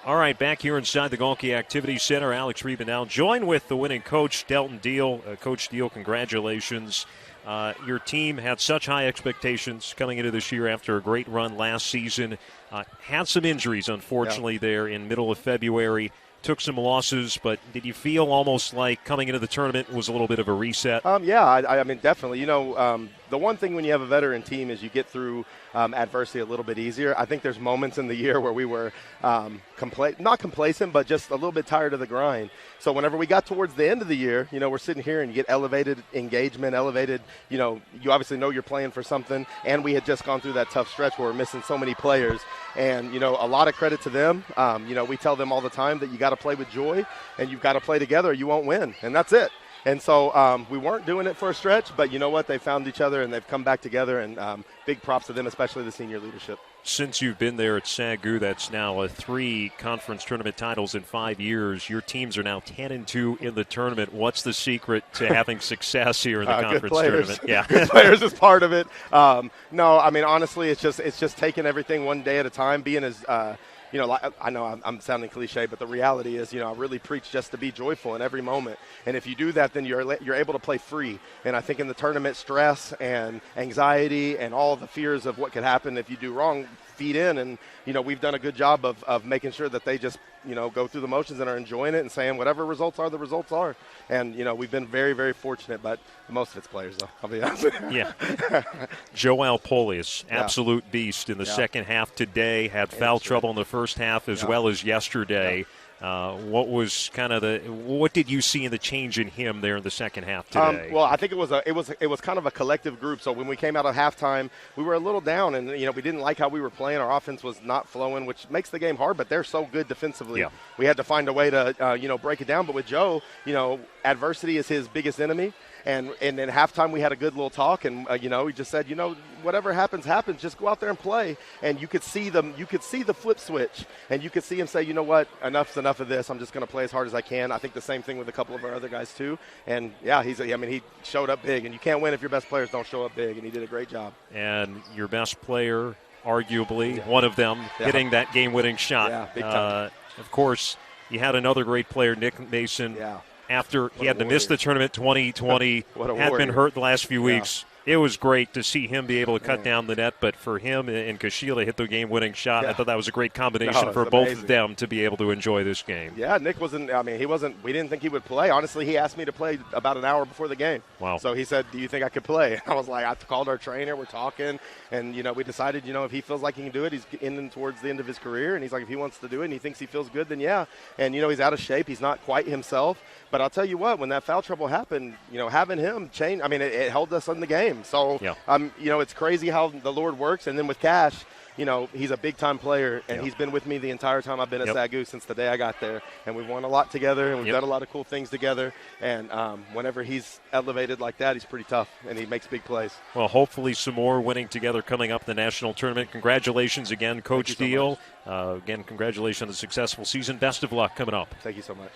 All right, back here inside the Gaulke Activity Center, Alex Freedman now joined with the winning coach, Delton Deal. Coach Deal, congratulations. Your team had such high expectations coming into this year after a great run last season. Had some injuries, unfortunately, there in middle of February. Took some losses, but did you feel almost like coming into the tournament was a little bit of a reset? Yeah, I mean, definitely. The one thing when you have a veteran team is you get through adversity a little bit easier. I think there's moments in the year where we were not complacent, but just a little bit tired of the grind. So whenever we got towards the end of the year, we're sitting here and you get elevated engagement, you obviously know you're playing for something, and we had just gone through that tough stretch where we're missing so many players. And, a lot of credit to them. We tell them all the time that you got to play with joy and you've got to play together or you won't win, and that's it. And so we weren't doing it for a stretch, but you know what? They found each other and they've come back together, and big props to them, especially the senior leadership. Since you've been there at SAC, that's now 3 conference tournament titles in 5 years. Your teams are now 10-2 in the tournament. What's the secret to having success here in the conference tournament? Yeah, good players is part of it. No, I mean, honestly, it's just taking everything one day at a time, being as I know I'm sounding cliche, but the reality is, I really preach just to be joyful in every moment. And if you do that, then you're able to play free. And I think in the tournament, stress and anxiety and all the fears of what could happen if you do wrong feed in. And, we've done a good job of making sure that they just, go through the motions and are enjoying it and saying whatever results are, the results are. And, we've been very, very fortunate, but most of it's players, though, I'll be honest with you. Yeah. Joel Polius, absolute beast in the second half today, had foul trouble in the first half as well as yesterday. What was what did you see in the change in him there in the second half today? Well, I think it was kind of a collective group. So when we came out at halftime, we were a little down, and we didn't like how we were playing. Our offense was not flowing, which makes the game hard. But they're so good defensively. Yeah. We had to find a way to break it down. But with Joe, adversity is his biggest enemy. And in halftime, we had a good little talk, and he just said, whatever happens, just go out there and play. And you could see the flip switch, and you could see him say, you know what, enough's enough of this. I'm just going to play as hard as I can. I think the same thing with a couple of our other guys too. And he showed up big, and you can't win if your best players don't show up big. And he did a great job. And your best player, arguably one of them, hitting that game-winning shot. Yeah, big time. Of course, you had another great player, Nick Mason. Yeah. After he had to miss the tournament 2020, had been hurt the last few weeks. It was great to see him be able to cut down the net, but for him and Kashila hit the game-winning shot, I thought that was a great combination for both of them to be able to enjoy this game. Yeah, Nick we didn't think he would play. Honestly, he asked me to play about an hour before the game. Wow. So he said, do you think I could play? And I was like, I called our trainer, we're talking, and, we decided, if he feels like he can do it, he's in towards the end of his career, and he's like, if he wants to do it and he thinks he feels good, then yeah. And, he's out of shape. He's not quite himself. But I'll tell you what, when that foul trouble happened, having him change, it held us in the game. So, it's crazy how the Lord works. And then with Cash, he's a big-time player, and he's been with me the entire time I've been at SAGU since the day I got there. And we've won a lot together, and we've done a lot of cool things together. And whenever he's elevated like that, he's pretty tough, and he makes big plays. Well, hopefully some more winning together coming up in the national tournament. Congratulations again, Coach Deal. Again, congratulations on the successful season. Best of luck coming up. Thank you so much.